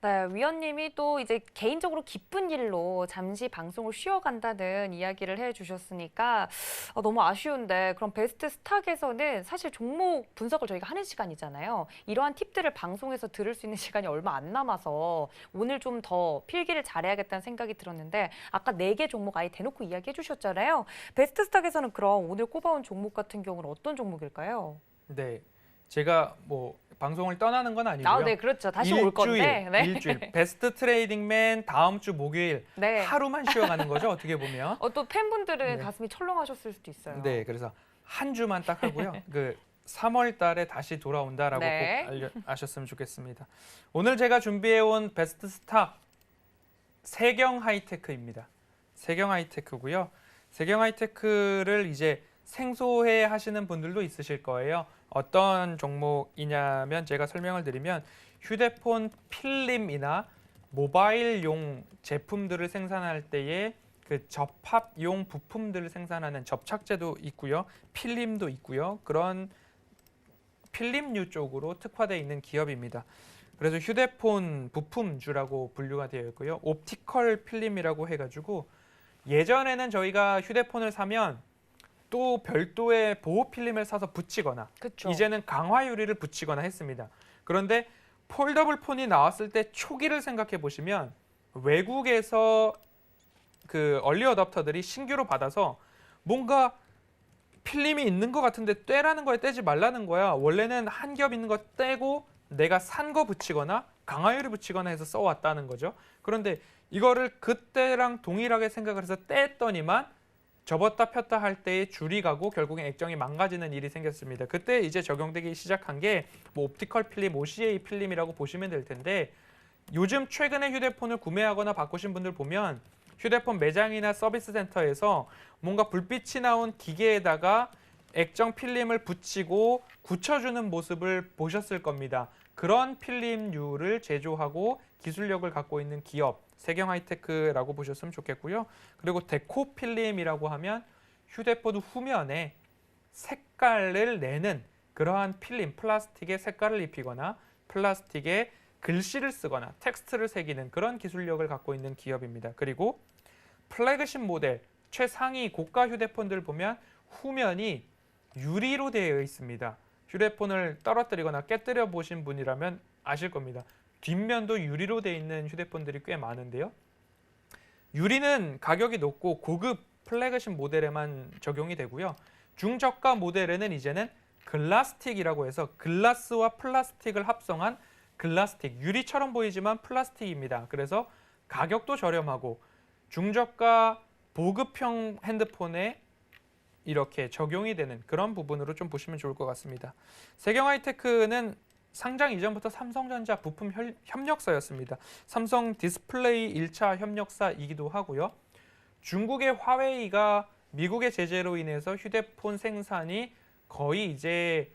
네, 위원님이 또 이제 개인적으로 기쁜 일로 잠시 방송을 쉬어간다는 이야기를 해주셨으니까 너무 아쉬운데 그럼 베스트 스탁에서는 사실 종목 분석을 저희가 하는 시간이잖아요. 이러한 팁들을 방송에서 들을 수 있는 시간이 얼마 안 남아서 오늘 좀 더 필기를 잘해야겠다는 생각이 들었는데 아까 4개 종목 아예 대놓고 이야기해 주셨잖아요. 베스트 스탁에서는 그럼 오늘 꼽아온 종목 같은 경우는 어떤 종목일까요? 네, 제가 뭐 방송을 떠나는 건 아, 아니고요. 네, 그렇죠. 다시 올 건데. 네. 일주일 베스트 트레이딩맨 다음 주 목요일 네. 하루만 쉬어가는 거죠. 어떻게 보면. 또 팬분들은 네. 가슴이 철렁하셨을 수도 있어요. 네, 그래서 한 주만 딱 하고요. 그 3월 달에 다시 돌아온다라고 네. 꼭 아셨으면 좋겠습니다. 오늘 제가 준비해온 베스트 스탁 세경 하이테크입니다. 세경 하이테크고요. 세경 하이테크를 이제 생소해 하시는 분들도 있으실 거예요. 어떤 종목이냐면 제가 설명을 드리면 휴대폰 필름이나 모바일용 제품들을 생산할 때에 그 접합용 부품들을 생산하는 접착제도 있고요. 필름도 있고요. 그런 필름류 쪽으로 특화되어 있는 기업입니다. 그래서 휴대폰 부품주라고 분류가 되어 있고요. 옵티컬 필름이라고 해가지고 예전에는 저희가 휴대폰을 사면 또 별도의 보호 필름을 사서 붙이거나 그쵸. 이제는 강화 유리를 붙이거나 했습니다. 그런데 폴더블 폰이 나왔을 때 초기를 생각해 보시면 외국에서 그 얼리 어답터들이 신규로 받아서 뭔가 필름이 있는 것 같은데 떼라는 거야, 떼지 말라는 거야. 원래는 한 겹 있는 거 떼고 내가 산 거 붙이거나 강화유리 붙이거나 해서 써왔다는 거죠. 그런데 이거를 그때랑 동일하게 생각을 해서 뗐더니만 접었다 폈다 할 때에 줄이 가고 결국엔 액정이 망가지는 일이 생겼습니다. 그때 이제 적용되기 시작한 게 뭐 옵티컬 필름, OCA 필름이라고 보시면 될 텐데 요즘 최근에 휴대폰을 구매하거나 바꾸신 분들 보면 휴대폰 매장이나 서비스 센터에서 뭔가 불빛이 나온 기계에다가 액정 필름을 붙이고 굳혀주는 모습을 보셨을 겁니다. 그런 필름류를 제조하고 기술력을 갖고 있는 기업 세경 하이테크라고 보셨으면 좋겠고요. 그리고 데코 필름이라고 하면 휴대폰 후면에 색깔을 내는 그러한 필름, 플라스틱에 색깔을 입히거나 플라스틱에 글씨를 쓰거나 텍스트를 새기는 그런 기술력을 갖고 있는 기업입니다. 그리고 플래그십 모델, 최상위 고가 휴대폰들 보면 후면이 유리로 되어 있습니다. 휴대폰을 떨어뜨리거나 깨뜨려 보신 분이라면 아실 겁니다. 뒷면도 유리로 되어 있는 휴대폰들이 꽤 많은데요. 유리는 가격이 높고 고급 플래그십 모델에만 적용이 되고요. 중저가 모델에는 이제는 글라스틱이라고 해서 글라스와 플라스틱을 합성한 글라스틱, 유리처럼 보이지만 플라스틱입니다. 그래서 가격도 저렴하고 중저가 보급형 핸드폰에 이렇게 적용이 되는 그런 부분으로 좀 보시면 좋을 것 같습니다. 세경 하이테크는 상장 이전부터 삼성전자 부품 협력사였습니다. 삼성 디스플레이 1차 협력사이기도 하고요. 중국의 화웨이가 미국의 제재로 인해서 휴대폰 생산이 거의 이제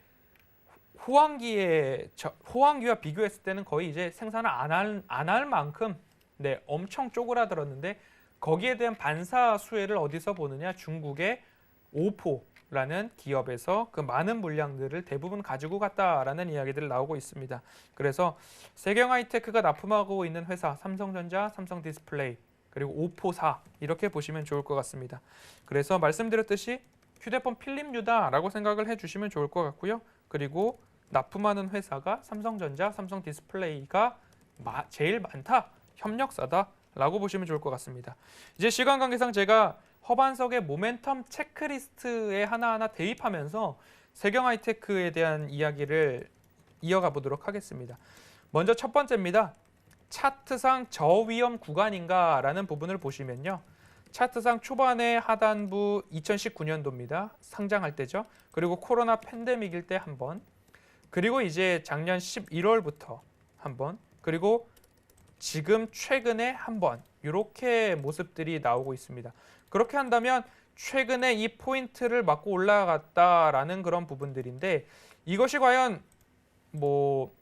호황기와 비교했을 때는 거의 이제 생산을 안 할 만큼 엄청 쪼그라들었는데 거기에 대한 반사 수혜를 어디서 보느냐? 중국의 오포라는 기업에서 그 많은 물량들을 대부분 가지고 갔다라는 이야기들 나오고 있습니다. 그래서 세경 하이테크가 납품하고 있는 회사 삼성전자, 삼성 디스플레이 그리고 오포사 이렇게 보시면 좋을 것 같습니다. 그래서 말씀드렸듯이 휴대폰 필름류다라고 생각을 해주시면 좋을 것 같고요. 그리고 납품하는 회사가 삼성전자, 삼성 디스플레이가 제일 많다, 협력사다라고 보시면 좋을 것 같습니다. 이제 시간 관계상 제가 허반석의 모멘텀 체크리스트에 하나하나 대입하면서 세경 하이테크에 대한 이야기를 이어가 보도록 하겠습니다. 먼저 첫 번째입니다. 차트상 저위험 구간인가라는 부분을 보시면요. 차트상 초반에 하단부 2019년도입니다. 상장할 때죠. 그리고 코로나 팬데믹일 때 한 번, 그리고 이제 작년 11월부터 한 번, 그리고 지금 최근에 한 번 이렇게 모습들이 나오고 있습니다. 그렇게 한다면 최근에 이 포인트를 맞고 올라갔다라는 그런 부분들인데 이것이 과연 뭐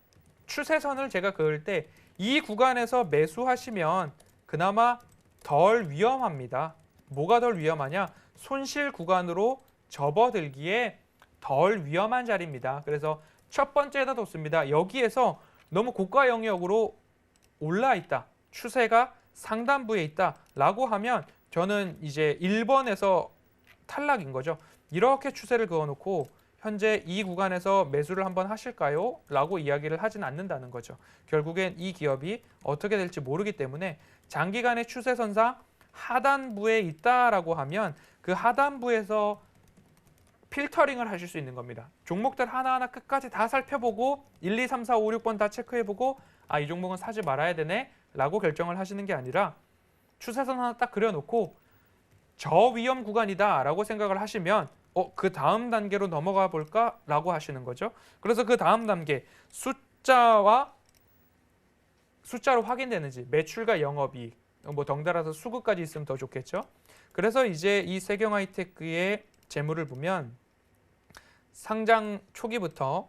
추세선을 제가 그을 때 이 구간에서 매수하시면 그나마 덜 위험합니다. 뭐가 덜 위험하냐? 손실 구간으로 접어들기에 덜 위험한 자리입니다. 그래서 첫 번째에다 뒀습니다. 여기에서 너무 고가 영역으로 올라 있다. 추세가 상단부에 있다라고 하면 저는 이제 1번에서 탈락인 거죠. 이렇게 추세를 그어놓고 현재 이 구간에서 매수를 한번 하실까요? 라고 이야기를 하진 않는다는 거죠. 결국엔 이 기업이 어떻게 될지 모르기 때문에 장기간의 추세선상 하단부에 있다라고 하면 그 하단부에서 필터링을 하실 수 있는 겁니다. 종목들 하나하나 끝까지 다 살펴보고 1, 2, 3, 4, 5, 6번 다 체크해보고 이 종목은 사지 말아야 되네 라고 결정을 하시는 게 아니라 추세선 하나 딱 그려놓고 저위험 구간이다 라고 생각을 하시면 그 다음 단계로 넘어가 볼까 라고 하시는 거죠. 그래서 그 다음 단계 숫자로 확인되는지 매출과 영업이익 뭐 덩달아서 수급까지 있으면 더 좋겠죠. 그래서 이제 이 세경하이테크의 재물을 보면 상장 초기부터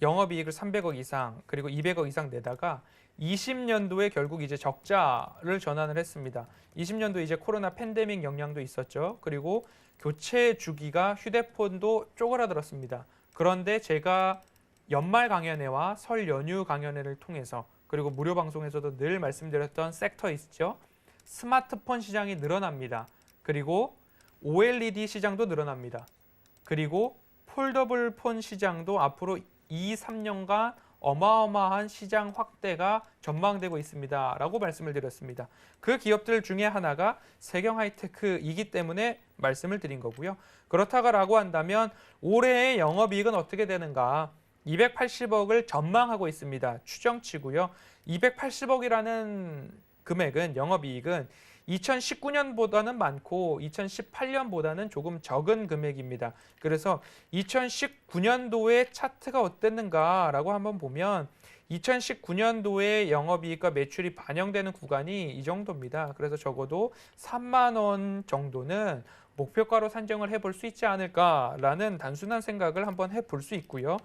영업이익을 300억 이상 그리고 200억 이상 내다가 20년도에 결국 이제 적자를 전환을 했습니다. 20년도 이제 코로나 팬데믹 영향도 있었죠. 그리고 교체 주기가 휴대폰도 쪼그라들었습니다. 그런데 제가 연말 강연회와 설 연휴 강연회를 통해서 그리고 무료 방송에서도 늘 말씀드렸던 섹터 있죠. 스마트폰 시장이 늘어납니다. 그리고 OLED 시장도 늘어납니다. 그리고 폴더블 폰 시장도 앞으로 2, 3년간 어마어마한 시장 확대가 전망되고 있습니다. 라고 말씀을 드렸습니다. 그 기업들 중에 하나가 세경하이테크이기 때문에 말씀을 드린 거고요. 그렇다고 한다면 올해의 영업이익은 어떻게 되는가? 280억을 전망하고 있습니다. 추정치고요. 280억이라는 금액은 영업이익은 2019년보다는 많고 2018년보다는 조금 적은 금액입니다. 그래서 2019년도의 차트가 어땠는가라고 한번 보면 2019년도에 영업이익과 매출이 반영되는 구간이 이 정도입니다. 그래서 적어도 3만 원 정도는 목표가로 산정을 해볼 수 있지 않을까라는 단순한 생각을 한번 해볼 수 있고요.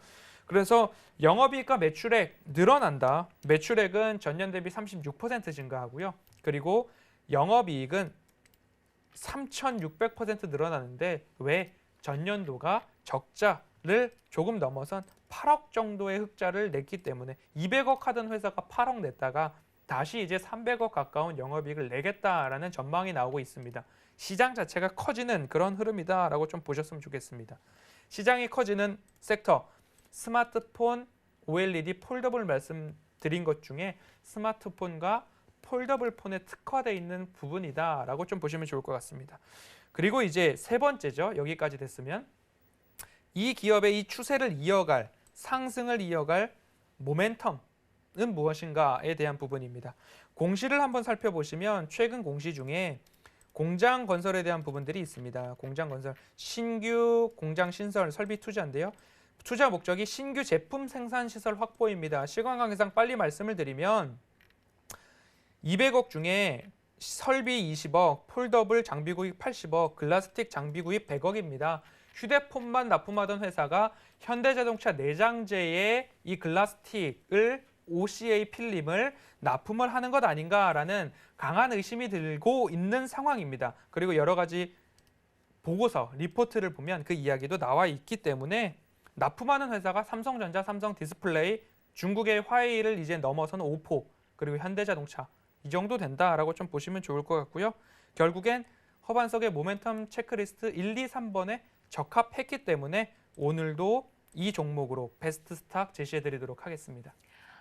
그래서 영업이익과 매출액 늘어난다. 매출액은 전년 대비 36% 증가하고요. 그리고 영업이익은 3,600% 늘어나는데 왜? 전년도가 적자를 조금 넘어선 8억 정도의 흑자를 냈기 때문에 200억 하던 회사가 8억 냈다가 다시 이제 300억 가까운 영업이익을 내겠다라는 전망이 나오고 있습니다. 시장 자체가 커지는 그런 흐름이다라고 좀 보셨으면 좋겠습니다. 시장이 커지는 섹터, 스마트폰, OLED, 폴더블 말씀드린 것 중에 스마트폰과 폴더블 폰에 특화되어 있는 부분이다라고 좀 보시면 좋을 것 같습니다. 그리고 이제 세 번째죠. 여기까지 됐으면 이 기업의 이 추세를 이어갈, 상승을 이어갈 모멘텀은 무엇인가에 대한 부분입니다. 공시를 한번 살펴보시면 최근 공시 중에 공장 건설에 대한 부분들이 있습니다. 공장 건설, 신규 공장 신설, 설비 투자인데요. 투자 목적이 신규 제품 생산 시설 확보입니다. 시간 관계상 빨리 말씀을 드리면 200억 중에 설비 20억, 폴더블 장비 구입 80억, 글라스틱 장비 구입 100억입니다. 휴대폰만 납품하던 회사가 현대자동차 내장재에 이 글라스틱을 OCA 필름을 납품을 하는 것 아닌가라는 강한 의심이 들고 있는 상황입니다. 그리고 여러 가지 보고서, 리포트를 보면 그 이야기도 나와 있기 때문에 납품하는 회사가 삼성전자, 삼성디스플레이, 중국의 화웨이를 이제 넘어서는 오포, 그리고 현대자동차 이 정도 된다라고 좀 보시면 좋을 것 같고요. 결국엔 허반석의 모멘텀 체크리스트 1, 2, 3번에 적합했기 때문에 오늘도 이 종목으로 베스트 스탁 제시해 드리도록 하겠습니다.